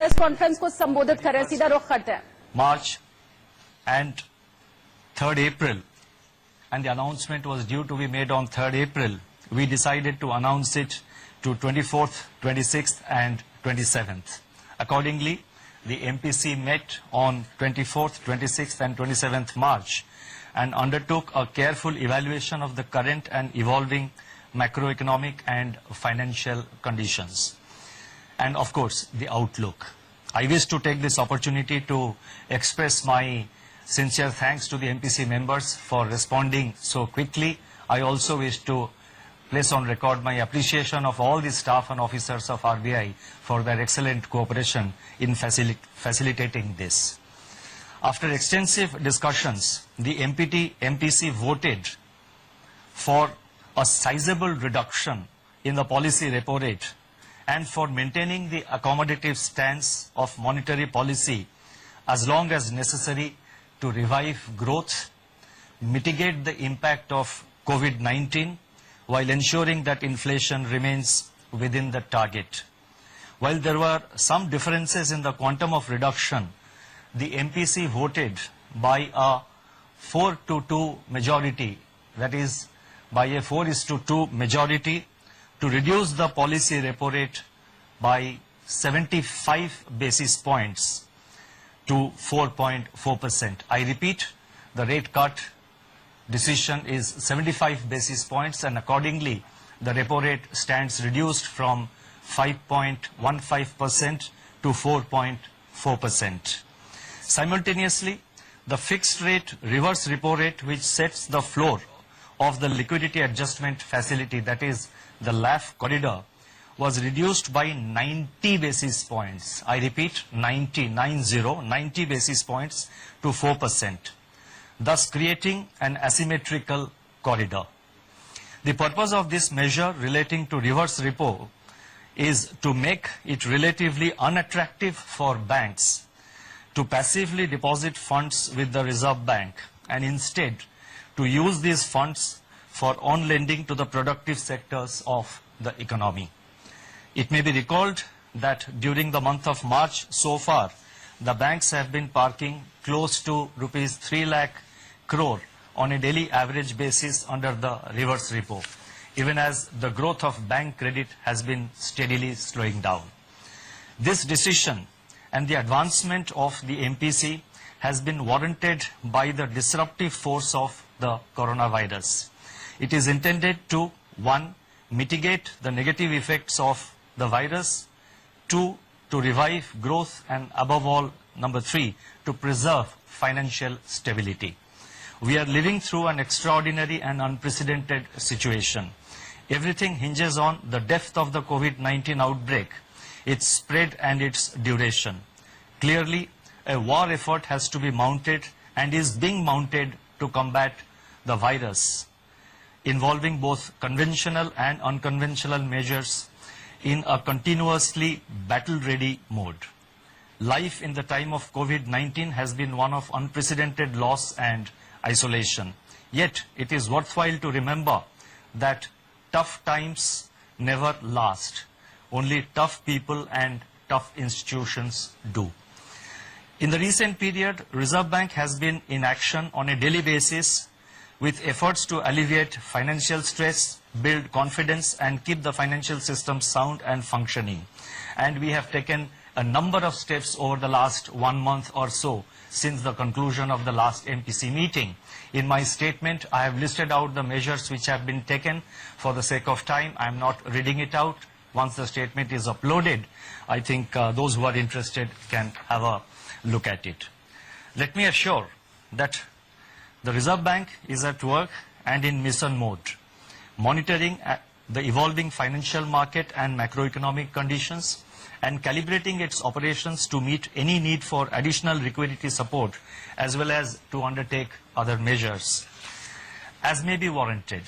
Press conference को संबोधित करें, सीधा रुख करते हैं। March and 3rd April, and the announcement was due to be made on 3rd April. We decided to announce it to 24th, 26th and 27th. Accordingly, the MPC met on 24th, 26th and 27th March and undertook a careful evaluation of the current and evolving macroeconomic and financial conditions, and of course the outlook. I wish to take this opportunity to express my sincere thanks to the MPC members for responding so quickly. I also wish to place on record my appreciation of all the staff and officers of RBI for their excellent cooperation in facilitating this. After extensive discussions, the MPC voted for a sizable reduction in the policy repo rate and for maintaining the accommodative stance of monetary policy as long as necessary to revive growth, mitigate the impact of COVID-19 while ensuring that inflation remains within the target. While there were some differences in the quantum of reduction, the MPC voted by a 4-2 majority, that is by a 4:2 majority, to reduce the policy repo rate by 75 basis points to 4.4%. I repeat, the rate cut decision is 75 basis points, and accordingly the repo rate stands reduced from 5.15% to 4.4%. Simultaneously, the fixed rate reverse repo rate, which sets the floor of the liquidity adjustment facility, that is the LAF corridor, was reduced by 90 basis points. I repeat, 90 basis points to 4%, thus creating an asymmetrical corridor. The purpose of this measure relating to reverse repo is to make it relatively unattractive for banks to passively deposit funds with the Reserve Bank and instead to use these funds for on-lending to the productive sectors of the economy. It may be recalled that during the month of March so far, the banks have been parking close to rupees 3 lakh crore on a daily average basis under the reverse repo, even as the growth of bank credit has been steadily slowing down. This decision and the advancement of the MPC has been warranted by the disruptive force of the coronavirus. It is intended to, 1, mitigate the negative effects of the virus, 2, to revive growth, and above all, number 3, to preserve financial stability. We are living through an extraordinary and unprecedented situation. Everything hinges on the depth of the COVID-19 outbreak, its spread and its duration. Clearly, a war effort has to be mounted and is being mounted to combat the virus, involving both conventional and unconventional measures in a continuously battle-ready mode. Life in the time of COVID-19 has been one of unprecedented loss and isolation. Yet, it is worthwhile to remember that tough times never last. Only tough people and tough institutions do. In the recent period, Reserve Bank has been in action on a daily basis with efforts to alleviate financial stress, build confidence and keep the financial system sound and functioning. And we have taken a number of steps over the last 1 month or so since the conclusion of the last MPC meeting. In my statement, I have listed out the measures which have been taken. For the sake of time, I am not reading it out. Once the statement is uploaded, I think those who are interested can have a look at it. Let me assure that the Reserve Bank is at work and in mission mode, monitoring the evolving financial market and macroeconomic conditions and calibrating its operations to meet any need for additional liquidity support as well as to undertake other measures as may be warranted.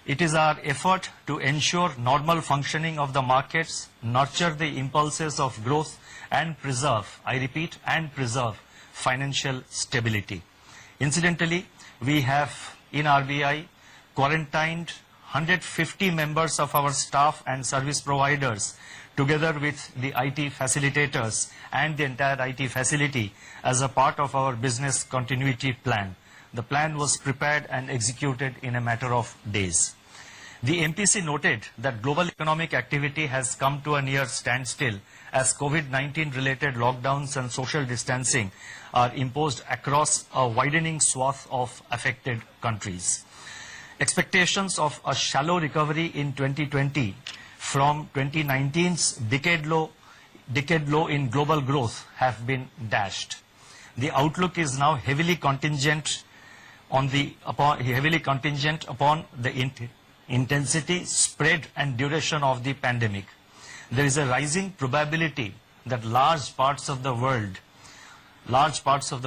It is our effort to ensure normal functioning of the markets, nurture the impulses of growth and preserve, I repeat, and preserve financial stability. Incidentally, we have in RBI quarantined 150 members of our staff and service providers together with the IT facilitators and the entire IT facility as a part of our business continuity plan. The plan was prepared and executed in a matter of days. The MPC noted that global economic activity has come to a near standstill as COVID-19 related lockdowns and social distancing are imposed across a widening swath of affected countries. Expectations of a shallow recovery in 2020 from 2019's decade low in global growth have been dashed. The outlook is now heavily contingent upon the intensity, spread and duration of the pandemic. There is a rising probability that large parts of the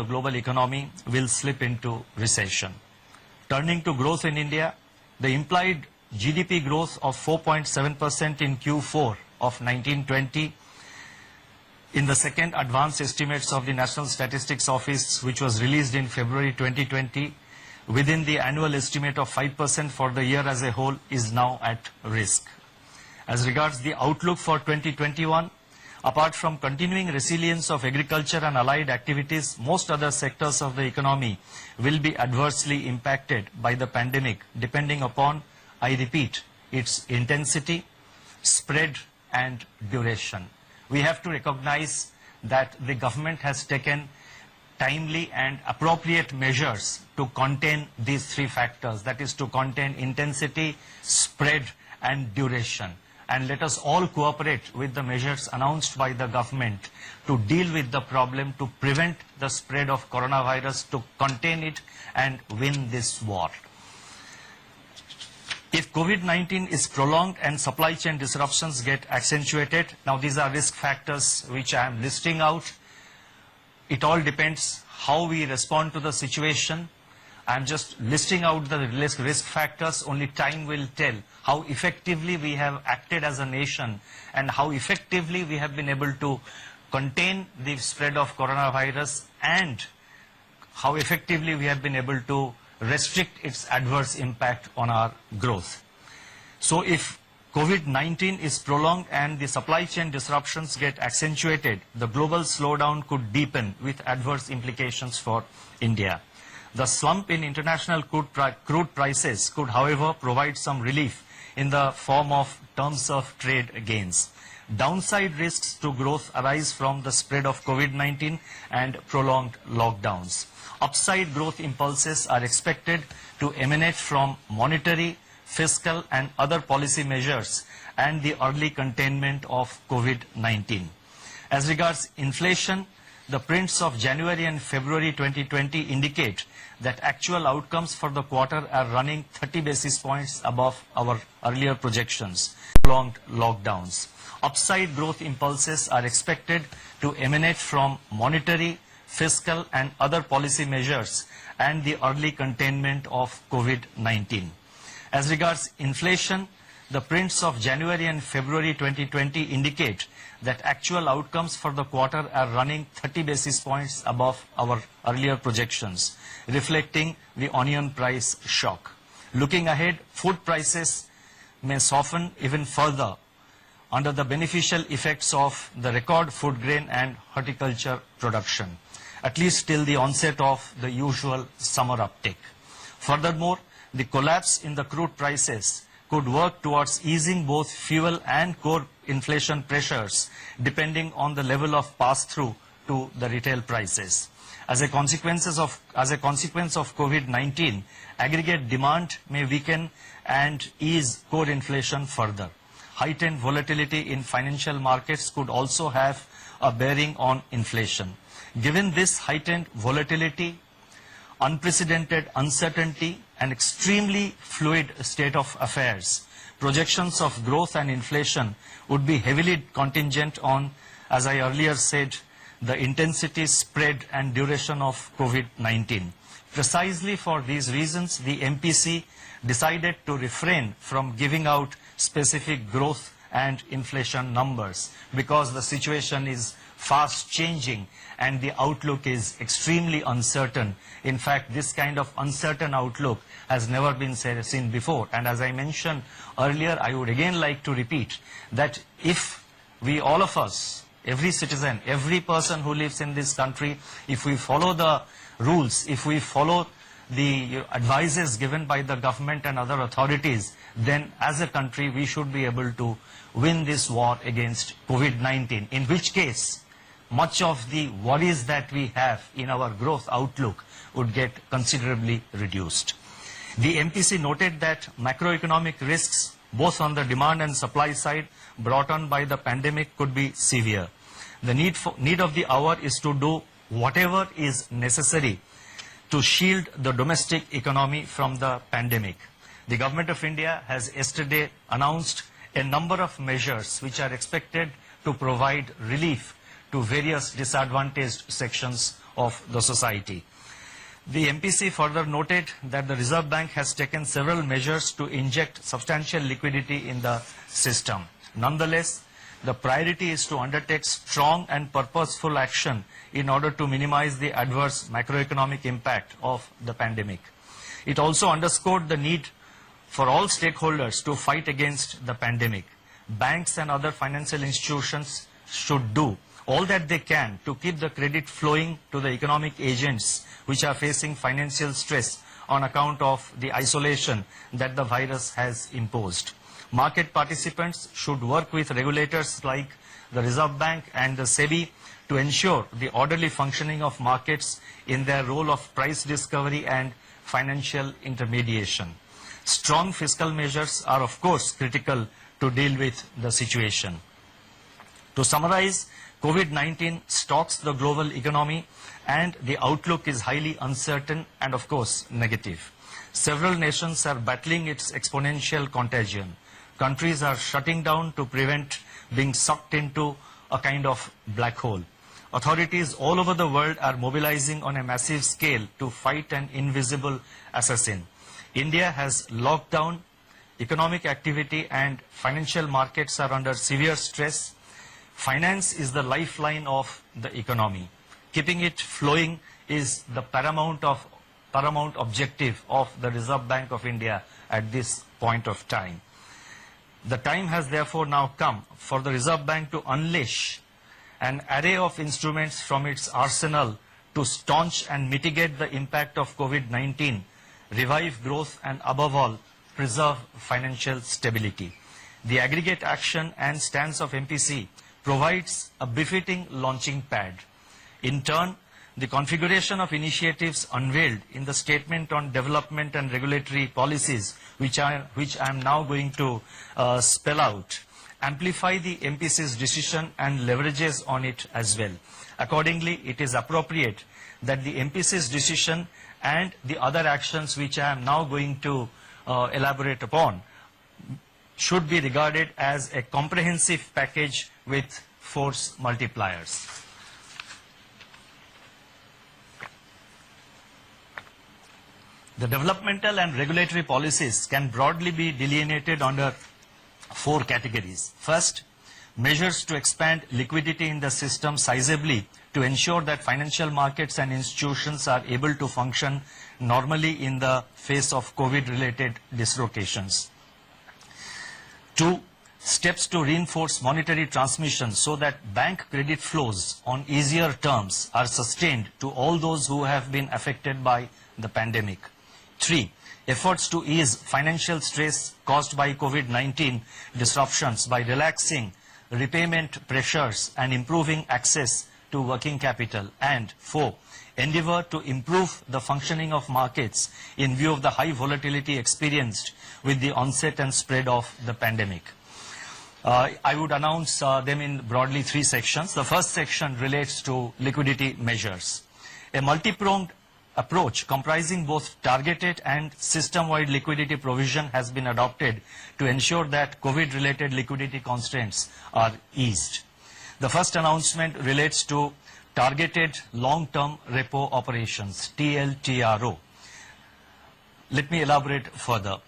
global economy will slip into recession. Turning to growth in India, the implied GDP growth of 4.7% in Q4 of 1920 in the second advanced estimates of the National Statistics Office, which was released in February 2020, within the annual estimate of 5% for the year as a whole, is now at risk. As regards the outlook for 2021, apart from continuing resilience of agriculture and allied activities, most other sectors of the economy will be adversely impacted by the pandemic, depending upon, I repeat, its intensity, spread and duration. We have to recognize that the government has taken timely and appropriate measures to contain these three factors, that is to contain intensity, spread and duration. And let us all cooperate with the measures announced by the government to deal with the problem, to prevent the spread of coronavirus, to contain it and win this war. If COVID-19 is prolonged and supply chain disruptions get accentuated, now these are risk factors which I am listing out. It all depends how we respond to the situation. I am just listing out the risk factors. Only time will tell how effectively we have acted as a nation and how effectively we have been able to contain the spread of coronavirus and how effectively we have been able to restrict its adverse impact on our growth. So if COVID-19 is prolonged and the supply chain disruptions get accentuated, the global slowdown could deepen with adverse implications for India. The slump in international crude prices could, however, provide some relief in the form of terms of trade gains. Downside risks to growth arise from the spread of COVID-19 and prolonged lockdowns. Upside growth impulses are expected to emanate from monetary, fiscal and other policy measures and the early containment of COVID-19. As regards inflation, the prints of January and February 2020 indicate that actual outcomes for the quarter are running 30 basis points above our earlier projections. Prolonged lockdowns. Upside growth impulses are expected to emanate from monetary, fiscal and other policy measures and the early containment of COVID-19. As regards inflation, the prints of January and February 2020 indicate that actual outcomes for the quarter are running 30 basis points above our earlier projections, reflecting the onion price shock. Looking ahead, food prices may soften even further under the beneficial effects of the record food grain and horticulture production, at least till the onset of the usual summer uptick. Furthermore, the collapse in the crude prices could work towards easing both fuel and core inflation pressures depending on the level of pass-through to the retail prices. As a consequence of COVID-19, aggregate demand may weaken and ease core inflation further. Heightened volatility in financial markets could also have a bearing on inflation. Given this heightened volatility, unprecedented uncertainty and extremely fluid state of affairs, projections of growth and inflation would be heavily contingent on, as I earlier said, the intensity, spread and duration of COVID-19. Precisely for these reasons, the MPC decided to refrain from giving out specific growth and inflation numbers because the situation is fast changing and the outlook is extremely uncertain. In fact, this kind of uncertain outlook has never been seen before. And as I mentioned earlier, I would again like to repeat that if we, all of us, every citizen, every person who lives in this country, if we follow the rules, if we follow the advices given by the government and other authorities, then as a country we should be able to win this war against COVID-19, in which case much of the worries that we have in our growth outlook would get considerably reduced. The MPC noted that macroeconomic risks both on the demand and supply side brought on by the pandemic could be severe. The need of the hour is to do whatever is necessary to shield the domestic economy from the pandemic. The Government of India has yesterday announced a number of measures which are expected to provide relief to various disadvantaged sections of the society. The MPC further noted that the Reserve Bank has taken several measures to inject substantial liquidity in the system. Nonetheless, the priority is to undertake strong and purposeful action in order to minimize the adverse macroeconomic impact of the pandemic. It also underscored the need for all stakeholders to fight against the pandemic. Banks and other financial institutions should do all that they can to keep the credit flowing to the economic agents which are facing financial stress on account of the isolation that the virus has imposed. Market participants should work with regulators like the Reserve Bank and the SEBI to ensure the orderly functioning of markets in their role of price discovery and financial intermediation. Strong fiscal measures are of course critical to deal with the situation. To summarize, COVID-19 stalks the global economy and the outlook is highly uncertain and of course negative. Several nations are battling its exponential contagion. Countries are shutting down to prevent being sucked into a kind of black hole. Authorities all over the world are mobilizing on a massive scale to fight an invisible assassin. India has locked down economic activity and financial markets are under severe stress. Finance is the lifeline of the economy. Keeping it flowing is the paramount objective of the Reserve Bank of India at this point of time. The time has therefore now come for the Reserve Bank to unleash an array of instruments from its arsenal to staunch and mitigate the impact of COVID-19, revive growth and above all, preserve financial stability. The aggregate action and stance of MPC provides a befitting launching pad. In turn, the configuration of initiatives unveiled in the Statement on Development and Regulatory Policies, which I am now going to spell out, amplify the MPC's decision and leverages on it as well. Accordingly, it is appropriate that the MPC's decision and the other actions which I am now going to elaborate upon should be regarded as a comprehensive package with force multipliers. The developmental and regulatory policies can broadly be delineated under 4 categories. First, measures to expand liquidity in the system sizably to ensure that financial markets and institutions are able to function normally in the face of COVID-related dislocations. 2, steps to reinforce monetary transmission so that bank credit flows on easier terms are sustained to all those who have been affected by the pandemic. 3, efforts to ease financial stress caused by COVID-19 disruptions by relaxing repayment pressures and improving access to working capital. And 4, endeavor to improve the functioning of markets in view of the high volatility experienced with the onset and spread of the pandemic. I would announce them in broadly 3 sections. The first section relates to liquidity measures. A multi-pronged approach comprising both targeted and system-wide liquidity provision has been adopted to ensure that COVID-related liquidity constraints are eased. The first announcement relates to targeted long-term repo operations, TLTRO. Let me elaborate further.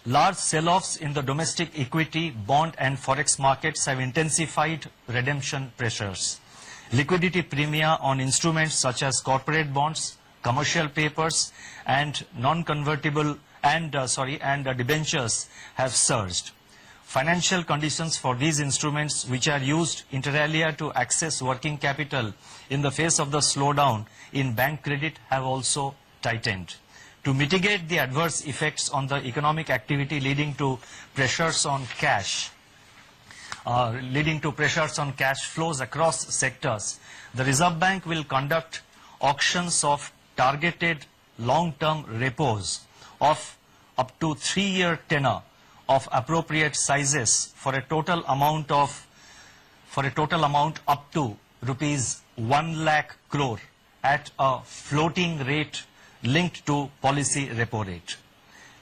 Large sell-offs in the domestic equity, bond and forex markets have intensified redemption pressures. Liquidity premia on instruments such as corporate bonds, commercial papers and non-convertible and debentures have surged. Financial conditions for these instruments, which are used inter alia to access working capital in the face of the slowdown in bank credit, have also tightened. To mitigate the adverse effects on the economic activity leading to pressures on cash flows across sectors, the Reserve Bank will conduct auctions of targeted long-term repos of up to 3-year tenor of appropriate sizes for a total amount up to rupees 1 lakh crore at a floating rate linked to policy repo rate.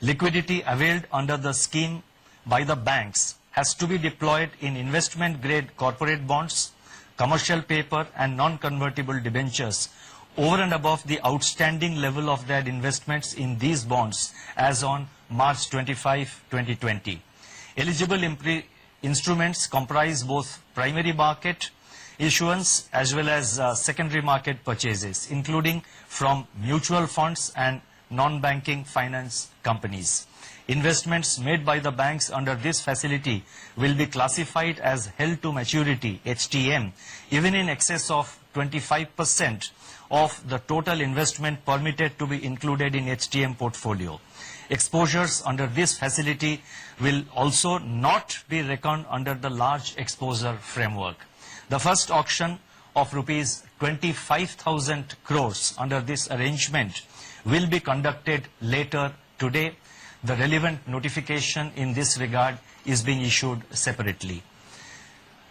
Liquidity availed under the scheme by the banks has to be deployed in investment-grade corporate bonds, commercial paper and non-convertible debentures over and above the outstanding level of their investments in these bonds as on March 25, 2020. Eligible instruments comprise both primary market issuance as well as secondary market purchases, including from mutual funds and non-banking finance companies. Investments made by the banks under this facility will be classified as held to maturity, HTM, even in excess of 25% of the total investment permitted to be included in HTM portfolio. Exposures under this facility will also not be reckoned under the large exposure framework. The first auction of rupees 25,000 crores under this arrangement will be conducted later today. The relevant notification in this regard is being issued separately.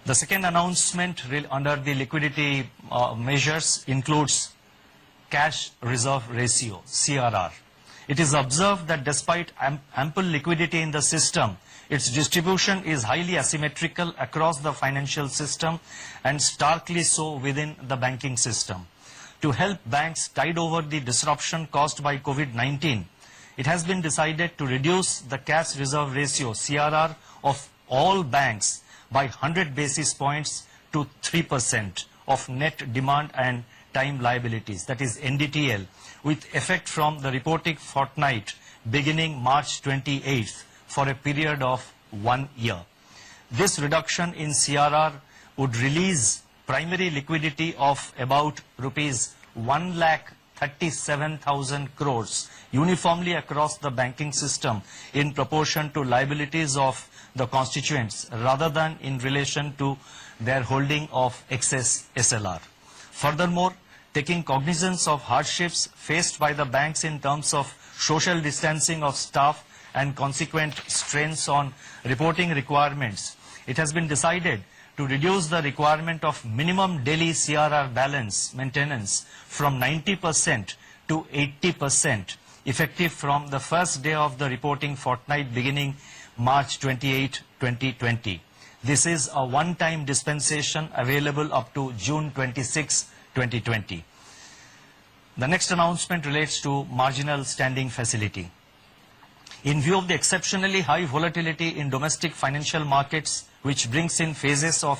The second announcement under the liquidity measures includes cash reserve ratio, CRR. It is observed that despite ample liquidity in the system, its distribution is highly asymmetrical across the financial system and starkly so within the banking system. To help banks tide over the disruption caused by COVID-19, it has been decided to reduce the cash reserve ratio, CRR, of all banks by 100 basis points to 3% of net demand and time liabilities, that is NDTL, with effect from the reporting fortnight beginning March 28th for a period of 1 year. This reduction in CRR would release primary liquidity of about rupees 1,37,000 crores uniformly across the banking system in proportion to liabilities of the constituents rather than in relation to their holding of excess SLR. Furthermore, taking cognizance of hardships faced by the banks in terms of social distancing of staff and consequent strains on reporting requirements, it has been decided to reduce the requirement of minimum daily CRR balance maintenance from 90% to 80%, effective from the first day of the reporting fortnight beginning March 28, 2020. This is a one-time dispensation available up to June 26, 2020. The next announcement relates to marginal standing facility. In view of the exceptionally high volatility in domestic financial markets, which brings in phases of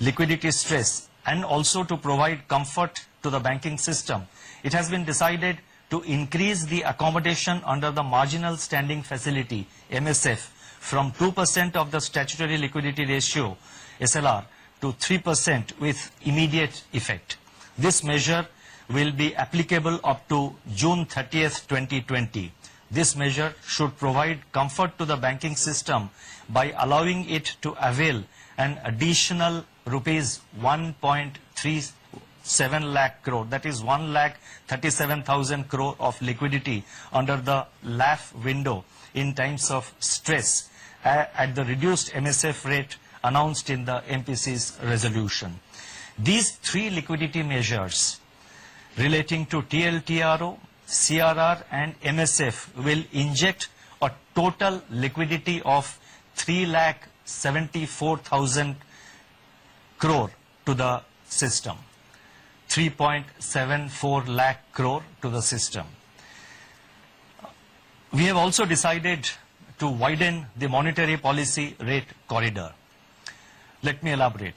liquidity stress, and also to provide comfort to the banking system, it has been decided to increase the accommodation under the marginal standing facility, MSF, from 2% of the statutory liquidity ratio, SLR, to 3% with immediate effect. This measure will be applicable up to June 30th, 2020. This measure should provide comfort to the banking system by allowing it to avail an additional rupees 1.37 lakh crore, that is 1,37,000 crore of liquidity under the LAF window in times of stress at the reduced MSF rate announced in the MPC's resolution. These three liquidity measures relating to TLTRO, CRR and MSF will inject a total liquidity of 3,74,000 crore to the system, 3.74 lakh crore to the system. We have also decided to widen the monetary policy rate corridor. Let me elaborate.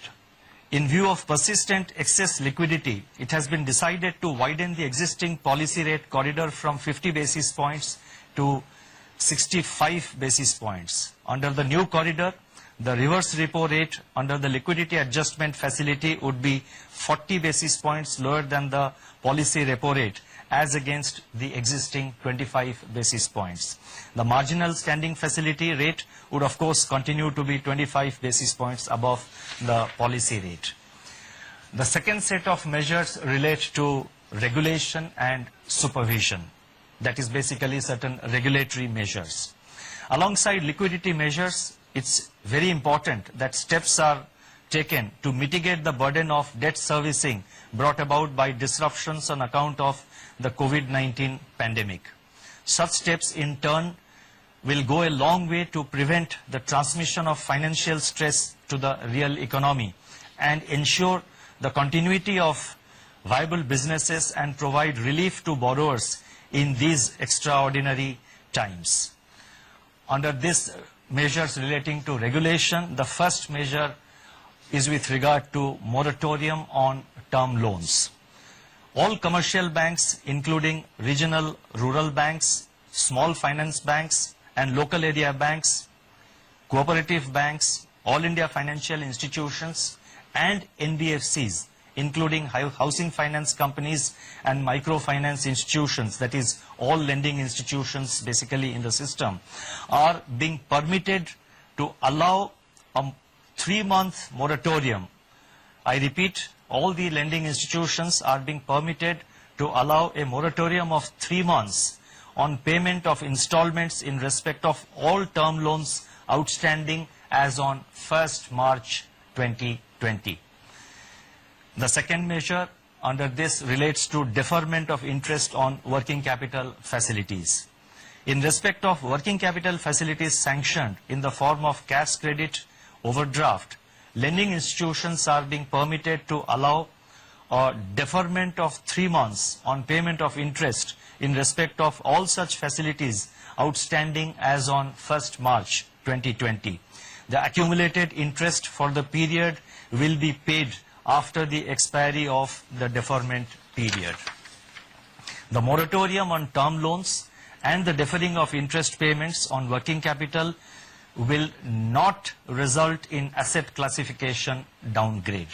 In view of persistent excess liquidity, it has been decided to widen the existing policy rate corridor from 50 basis points to 65 basis points. Under the new corridor, the reverse repo rate under the liquidity adjustment facility would be 40 basis points lower than the policy repo rate as against the existing 25 basis points. The marginal standing facility rate would of course continue to be 25 basis points above the policy rate. The second set of measures relate to regulation and supervision. That is basically certain regulatory measures. Alongside liquidity measures, it's very important that steps are taken to mitigate the burden of debt servicing brought about by disruptions on account of the COVID-19 pandemic. Such steps in turn will go a long way to prevent the transmission of financial stress to the real economy and ensure the continuity of viable businesses and provide relief to borrowers in these extraordinary times. Under these measures relating to regulation, the first measure is with regard to moratorium on term loans. All commercial banks, including regional rural banks, small finance banks and local area banks, cooperative banks, all India financial institutions and NBFCs, including housing finance companies and microfinance institutions, that is all lending institutions basically in the system, are being permitted to allow a 3-month moratorium. I repeat, all the lending institutions are being permitted to allow a moratorium of 3 months on payment of installments in respect of all term loans outstanding as on 1st March 2020. The second measure under this relates to deferment of interest on working capital facilities. In respect of working capital facilities sanctioned in the form of cash credit, overdraft, lending institutions are being permitted to allow a deferment of 3 months on payment of interest in respect of all such facilities outstanding as on 1st March 2020. The accumulated interest for the period will be paid after the expiry of the deferment period. The moratorium on term loans and the deferring of interest payments on working capital will not result in asset classification downgrade.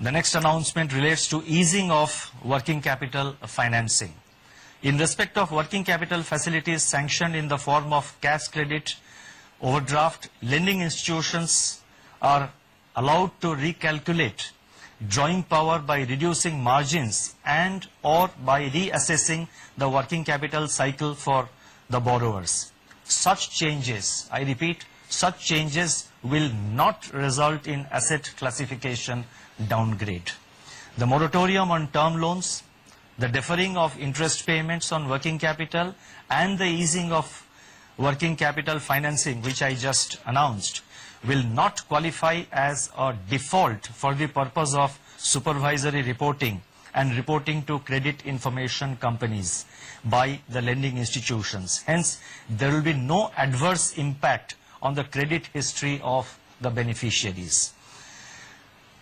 The next announcement relates to easing of working capital financing. In respect of working capital facilities sanctioned in the form of cash credit, overdraft, lending institutions are allowed to recalculate drawing power by reducing margins and or by reassessing the working capital cycle for the borrowers. Such changes, I repeat, such changes will not result in asset classification downgrade. The moratorium on term loans, the deferring of interest payments on working capital and the easing of working capital financing, which I just announced, will not qualify as a default for the purpose of supervisory reporting and reporting to credit information companies by the lending institutions. Hence, there will be no adverse impact on the credit history of the beneficiaries.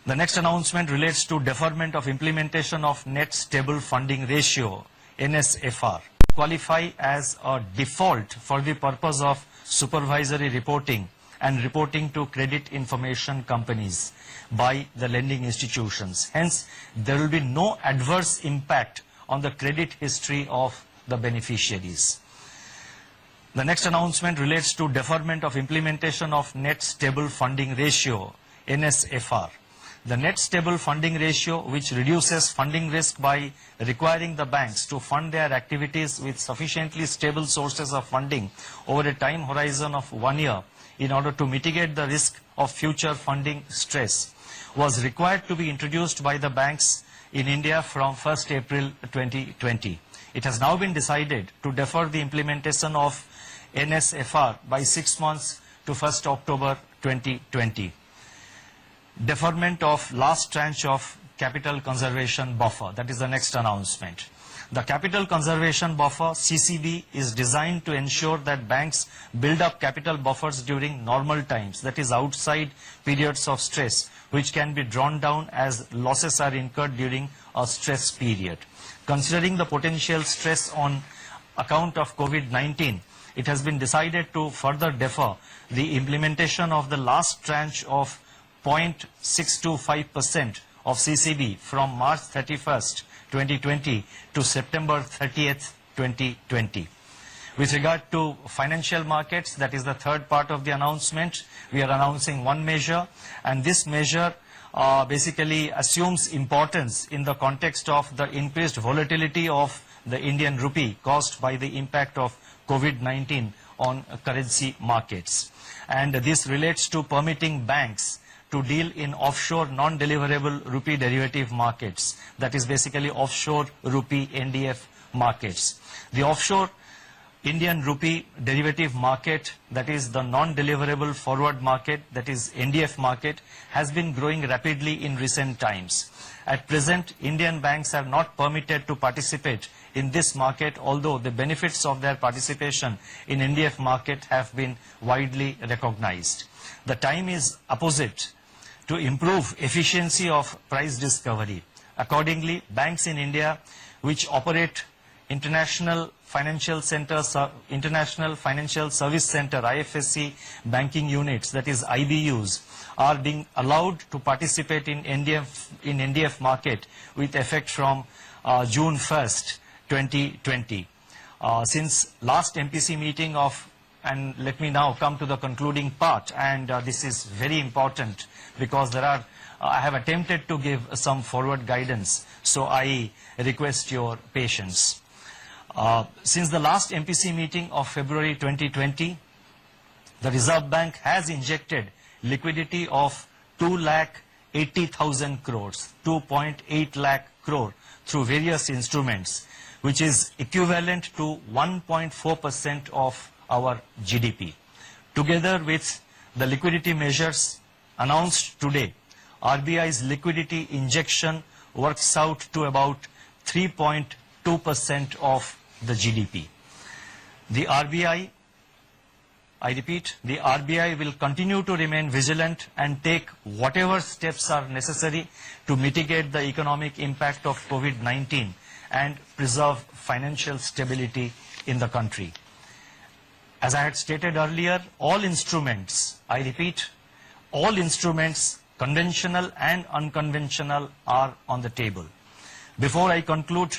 The next announcement relates to deferment of implementation of Net Stable Funding Ratio, NSFR, qualify as a default for the purpose of supervisory reporting and reporting to credit information companies by the lending institutions. Hence, there will be no adverse impact on the credit history of the beneficiaries. The next announcement relates to deferment of implementation of Net Stable Funding Ratio, NSFR. The Net Stable Funding Ratio, which reduces funding risk by requiring the banks to fund their activities with sufficiently stable sources of funding over a time horizon of 1 year in order to mitigate the risk of future funding stress, was required to be introduced by the banks in India from 1st April 2020. It has now been decided to defer the implementation of NSFR by 6 months to 1st October 2020. Deferment of last tranche of capital conservation buffer, that is the next announcement. The capital conservation buffer, CCB, is designed to ensure that banks build up capital buffers during normal times, that is outside periods of stress, which can be drawn down as losses are incurred during a stress period. Considering the potential stress on account of COVID-19 it has been decided to further defer the implementation of the last tranche of 0.625% of CCB from March 31st, 2020 to September 30th, 2020. With regard to financial markets, that is the third part of the announcement, we are announcing one measure, and this measure basically assumes importance in the context of the increased volatility of the Indian rupee caused by the impact of COVID-19 on currency markets. And this relates to permitting banks to deal in offshore non-deliverable rupee derivative markets, that is basically offshore rupee NDF markets. The offshore Indian rupee derivative market, that is the non-deliverable forward market, that is NDF market, has been growing rapidly in recent times. At present, Indian banks are not permitted to participate in this market, although the benefits of their participation in NDF market have been widely recognized. The time is apposite to improve efficiency of price discovery. Accordingly, banks in India which operate International Financial Service Center, IFSC banking units, that is IBUs, are being allowed to participate in NDF market with effect from June 1st, 2020. Since last MPC meeting and let me now come to the concluding part, and this is very important because I have attempted to give some forward guidance, so I request your patience. Since the last MPC meeting of February 2020, the Reserve Bank has injected liquidity of 2,80,000 crores, 2.8 lakh crore through various instruments, which is equivalent to 1.4% of our GDP. Together with the liquidity measures announced today, RBI's liquidity injection works out to about 3.2% of the GDP. The RBI, I repeat, the RBI will continue to remain vigilant and take whatever steps are necessary to mitigate the economic impact of COVID-19 and preserve financial stability in the country. As I had stated earlier, all instruments, I repeat, all instruments, conventional and unconventional, are on the table. Before I conclude,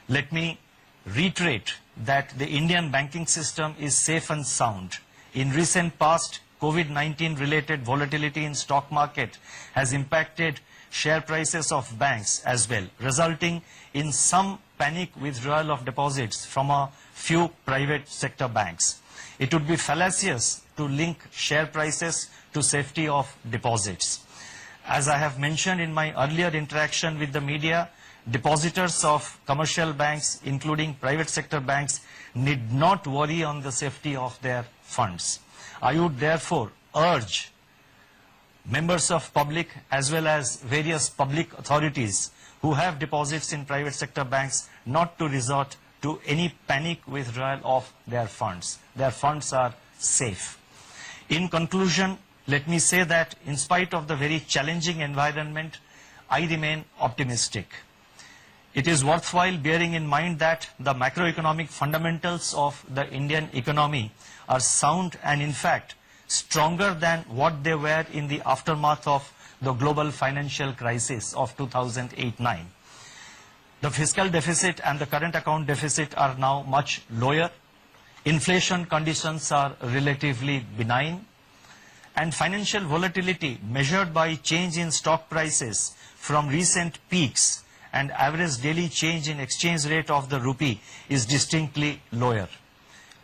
let me reiterate that the Indian banking system is safe and sound. In recent past, COVID-19 related volatility in stock market has impacted share prices of banks as well, resulting in some panic withdrawal of deposits from a few private sector banks. It would be fallacious to link share prices to safety of deposits. As I have mentioned in my earlier interaction with the media, depositors of commercial banks, including private sector banks, need not worry on the safety of their funds. I would therefore urge members of public as well as various public authorities who have deposits in private sector banks not to resort to any panic withdrawal of their funds. Their funds are safe. In conclusion, let me say that in spite of the very challenging environment, I remain optimistic. It is worthwhile bearing in mind that the macroeconomic fundamentals of the Indian economy are sound and in fact stronger than what they were in the aftermath of the global financial crisis of 2008-9. The fiscal deficit and the current account deficit are now much lower. Inflation conditions are relatively benign. And financial volatility measured by change in stock prices from recent peaks and average daily change in exchange rate of the rupee is distinctly lower.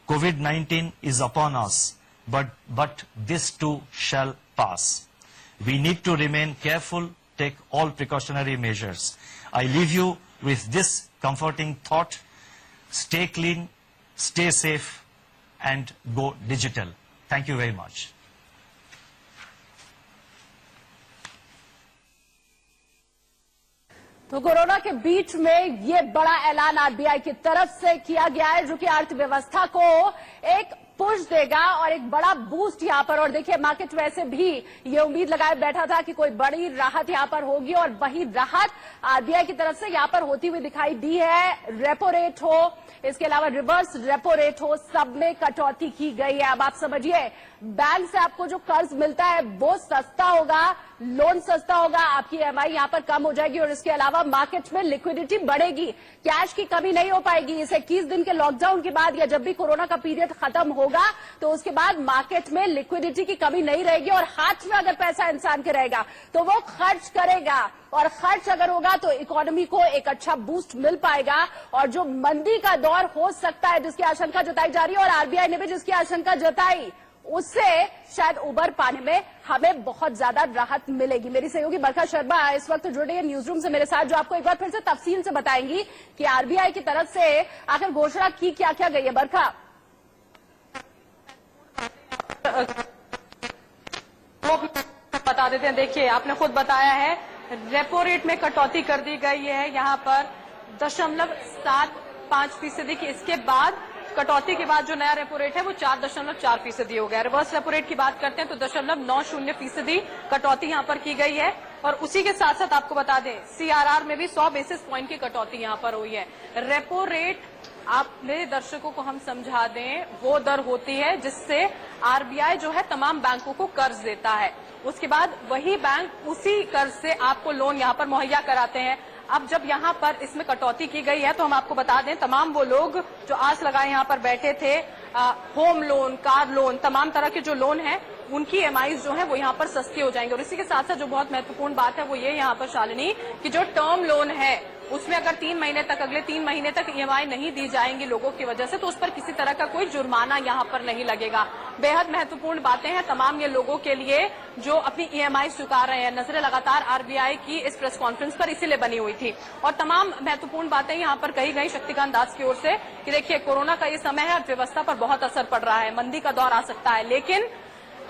COVID-19 is upon us, but this too shall pass. We need to remain careful, take all precautionary measures. I leave you with this comforting thought: stay clean, stay safe, and go digital. Thank you very much. तो corona के बीच में ये बड़ा ऐलान RBI की तरफ से किया गया है, जो कि अर्थव्यवस्था को एक पुश देगा और एक बड़ा बूस्ट यहां पर। और देखिए मार्केट वैसे भी ये उम्मीद लगाए बैठा था कि कोई बड़ी राहत यहां पर होगी और वही राहत आरबीआई की तरफ से यहां पर होती हुई दिखाई दी है। रेपो रेट हो, इसके अलावा रिवर्स रेपो रेट हो, सब में कटौती की गई है। अब आप समझिए बैंक से आपको जो कर्ज मिलता है वो सस्ता होगा, लोन सस्ता होगा, आपकी ईएमआई यहां पर कम हो जाएगी और इसके अलावा मार्केट में लिक्विडिटी बढ़ेगी, कैश की कमी नहीं हो पाएगी। इस 21 दिन के लॉकडाउन के बाद या जब भी कोरोना का पीरियड खत्म होगा तो उसके बाद मार्केट में लिक्विडिटी की कमी नहीं रहेगी और हाथ में अगर पैसा इंसान के रहेगा तो वो खर्च करेगा और खर्च अगर होगा तो इकोनॉमी को एक अच्छा बूस्ट मिल पाएगा। और जो मंदी का दौर हो सकता है जिसकी आशंका जताई जा रही है और आरबीआई ने भी जिसकी आशंका जताई, उससे शायद उबर पाने में हमें बहुत ज्यादा राहत मिलेगी। मेरी सहयोगी बरखा शर्मा इस वक्त जुड़ रही है न्यूज रूम से मेरे साथ, जो आपको एक बार फिर से तफसील से बताएंगी कि आरबीआई की तरफ से आखिर घोषणा की क्या क्या गई है। बरखा, वो बता देते हैं। देखिए आपने खुद बताया है रेपो रेट में कटौती कर दी गई है यहाँ पर 0.75% की। इसके बाद कटौती के बाद जो नया रेपो रेट है वो 4.4% हो गया। रिवर्स रेपो रेट की बात करते हैं तो 0.90% कटौती यहाँ पर की गई है। और उसी के साथ साथ आपको बता दें सीआरआर में भी 100 बेसिस पॉइंट की कटौती यहाँ पर हुई है। रेपो रेट आप मेरे दर्शकों को हम समझा दें वो दर होती है जिससे आरबीआई जो है तमाम बैंकों को कर्ज देता है, उसके बाद वही बैंक उसी कर्ज से आपको लोन यहाँ पर मुहैया कराते हैं। अब जब यहाँ पर इसमें कटौती की गई है तो हम आपको बता दें तमाम वो लोग जो आस लगाए यहाँ पर बैठे थे, होम लोन, कार लोन, तमाम तरह के जो लोन हैं उनकी ईएमआईज जो है वो यहाँ पर सस्ती हो जाएंगे। और इसी के साथ साथ जो बहुत महत्वपूर्ण बात है वो ये यहाँ पर शालिनी कि जो टर्म लोन है उसमें अगर 3 महीने तक, अगले 3 महीने तक ईएमआई नहीं दी जाएंगी लोगों की वजह से तो उस पर किसी तरह का कोई जुर्माना यहाँ पर नहीं लगेगा। बेहद महत्वपूर्ण बातें हैं तमाम ये लोगों के लिए जो अपनी ईएमआई चुका रहे हैं। नजरें लगातार आरबीआई की इस प्रेस कॉन्फ्रेंस पर इसीलिए बनी हुई थी और तमाम महत्वपूर्ण बातें यहाँ पर कही गई शक्तिकांत दास की ओर से कि देखिए कोरोना का ये समय है, अर्थव्यवस्था पर बहुत असर पड़ रहा है, मंदी का दौर आ सकता है, लेकिन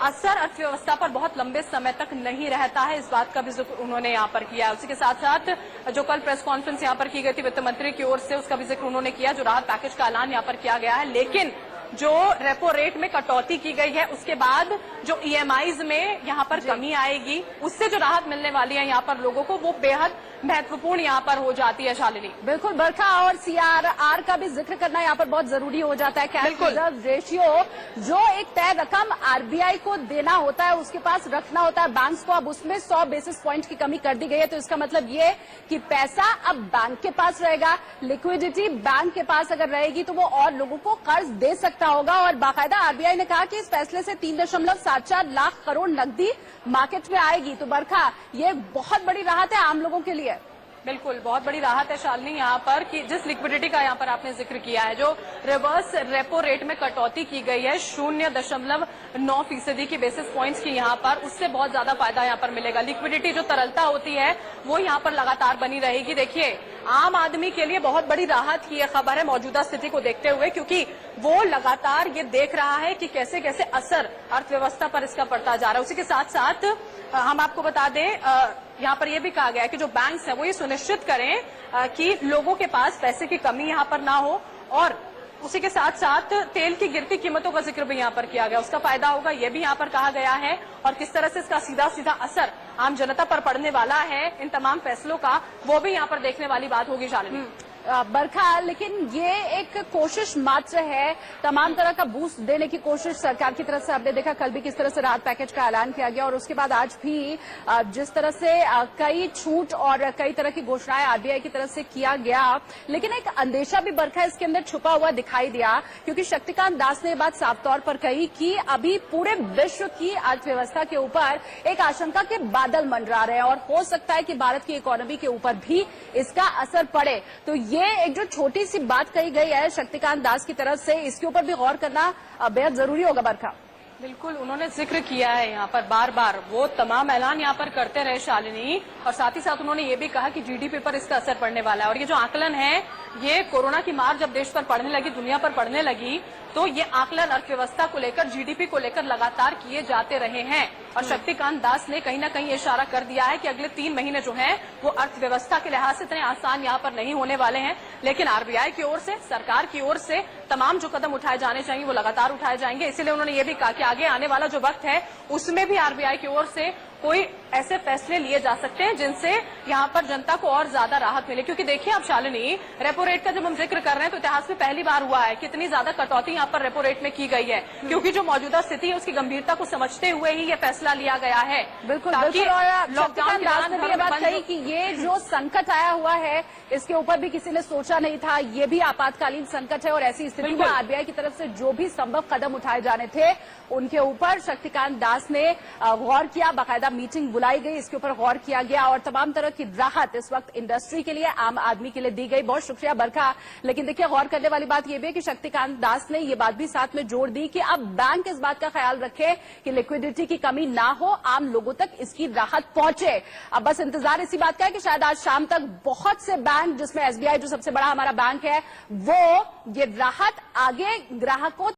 असर अर्थव्यवस्था पर बहुत लंबे समय तक नहीं रहता है। इस बात का भी जिक्र उन्होंने यहाँ पर किया। उसी के साथ साथ जो कल प्रेस कॉन्फ्रेंस यहाँ पर की गई थी वित्त मंत्री की ओर से उसका भी जिक्र उन्होंने किया, जो राहत पैकेज का ऐलान यहाँ पर किया गया है। लेकिन जो रेपो रेट में कटौती की गई है उसके बाद जो ईएमआईज में यहाँ पर कमी आएगी उससे जो राहत मिलने वाली है यहाँ पर लोगों को वो बेहद महत्वपूर्ण यहाँ पर हो जाती है। शालिनी, बिल्कुल बरखा, और सीआरआर का भी जिक्र करना यहाँ पर बहुत जरूरी हो जाता है। कैश रिजर्व रेशियो जो एक तय रकम आरबीआई को देना होता है उसके पास रखना होता है बैंक्स को, अब उसमें 100 बेसिस पॉइंट की कमी कर दी गई है। तो इसका मतलब ये कि पैसा अब बैंक के पास रहेगा, लिक्विडिटी बैंक के पास अगर रहेगी तो वो और लोगों को कर्ज दे सकता होगा। और बाकायदा आरबीआई ने कहा कि इस फैसले से 3.74 लाख करोड़ नकदी मार्केट में आएगी। तो बरखा, ये बहुत बड़ी राहत है आम लोगों के लिए। बिल्कुल बहुत बड़ी राहत है शालिनी यहाँ पर कि जिस लिक्विडिटी का यहाँ पर आपने जिक्र किया है, जो रिवर्स रेपो रेट में कटौती की गई है 0.9% की बेसिस पॉइंट्स की यहाँ पर, उससे बहुत ज्यादा फायदा यहाँ पर मिलेगा। लिक्विडिटी जो तरलता होती है वो यहाँ पर लगातार बनी रहेगी। देखिए आम आदमी के लिए बहुत बड़ी राहत की यह खबर है मौजूदा स्थिति को देखते हुए, क्योंकि वो लगातार ये देख रहा है कि कैसे कैसे असर अर्थव्यवस्था पर इसका पड़ता जा रहा है। उसी के साथ साथ हम आपको बता दें यहाँ पर यह भी कहा गया है कि जो बैंक्स हैं वो ये सुनिश्चित करें कि लोगों के पास पैसे की कमी यहाँ पर ना हो। और उसी के साथ साथ तेल की गिरती कीमतों का जिक्र भी यहाँ पर किया गया, उसका फायदा होगा ये भी यहाँ पर कहा गया है। और किस तरह से इसका सीधा सीधा असर आम जनता पर पड़ने वाला है इन तमाम फैसलों का, वो भी यहाँ पर देखने वाली बात होगी शालिनी। बरखा, लेकिन ये एक कोशिश मात्र है, तमाम तरह का बूस्ट देने की कोशिश सरकार की तरफ से। आपने देखा कल भी किस तरह से राहत पैकेज का ऐलान किया गया और उसके बाद आज भी जिस तरह से कई छूट और कई तरह की घोषणाएं आरबीआई की तरफ से किया गया। लेकिन एक अंदेशा भी बरखा इसके अंदर छुपा हुआ दिखाई दिया, क्योंकि शक्तिकांत दास ने बात साफ तौर पर कही कि अभी पूरे विश्व की अर्थव्यवस्था के ऊपर एक आशंका के बादल मंडरा रहे हैं और हो सकता है कि भारत की इकोनॉमी के ऊपर भी इसका असर पड़े। तो ये एक जो छोटी सी बात कही गई है शक्तिकांत दास की तरफ से, इसके ऊपर भी गौर करना बेहद जरूरी होगा बरखा। बिल्कुल, उन्होंने जिक्र किया है यहाँ पर बार बार, वो तमाम ऐलान यहाँ पर करते रहे शालिनी। और साथ ही साथ उन्होंने ये भी कहा कि जीडीपी पर इसका असर पड़ने वाला है। और ये जो आकलन है ये कोरोना की मार जब देश पर पड़ने लगी, दुनिया पर पड़ने लगी, तो ये आकलन अर्थव्यवस्था को लेकर, जीडीपी को लेकर लगातार किए जाते रहे हैं। और शक्तिकांत दास ने कहीं ना कहीं इशारा कर दिया है कि अगले 3 महीने जो हैं वो अर्थव्यवस्था के लिहाज से इतने आसान यहाँ पर नहीं होने वाले हैं। लेकिन आरबीआई की ओर से, सरकार की ओर से तमाम जो कदम उठाए जाने चाहिए वो लगातार उठाए जाएंगे। इसीलिए उन्होंने ये भी कहा कि आगे आने वाला जो वक्त है उसमें भी आरबीआई की ओर से कोई ऐसे फैसले लिए जा सकते हैं जिनसे यहाँ पर जनता को और ज्यादा राहत मिले। क्योंकि देखिए आप शालिनी, रेपो रेट का जब हम जिक्र कर रहे हैं तो इतिहास में पहली बार हुआ है कि इतनी ज्यादा कटौती यहाँ पर रेपो रेट में की गई है, क्योंकि जो मौजूदा स्थिति है उसकी गंभीरता को समझते हुए ही ये फैसला लिया गया है। बिल्कुल ताकि बिल्कुल। और लॉकडाउन शक्तिकांत दास ने भी ये बात कही कि ये जो संकट आया हुआ है इसके ऊपर भी किसी ने सोचा नहीं था, ये भी आपातकालीन संकट है और ऐसी स्थिति में आरबीआई की तरफ से जो भी संभव कदम उठाए जाने थे उनके ऊपर शक्तिकांत दास ने गौर किया, बाकायदा मीटिंग बुलाई गई, इसके ऊपर गौर किया गया और तमाम तरह की राहत इस वक्त इंडस्ट्री के लिए, आम आदमी के लिए दी गई। बहुत शुक्रिया बरखा। लेकिन देखिए गौर करने वाली बात यह भी है कि शक्तिकांत दास ने ये बात भी साथ में जोड़ दी कि अब बैंक इस बात का ख्याल रखे कि लिक्विडिटी की कमी ना हो, आम लोगों तक इसकी राहत पहुंचे। अब बस इंतजार इसी बात का है कि शायद आज शाम तक बहुत से बैंक, जिसमें एसबीआई जो सबसे बड़ा हमारा बैंक है, वो ये राहत आगे ग्राहकों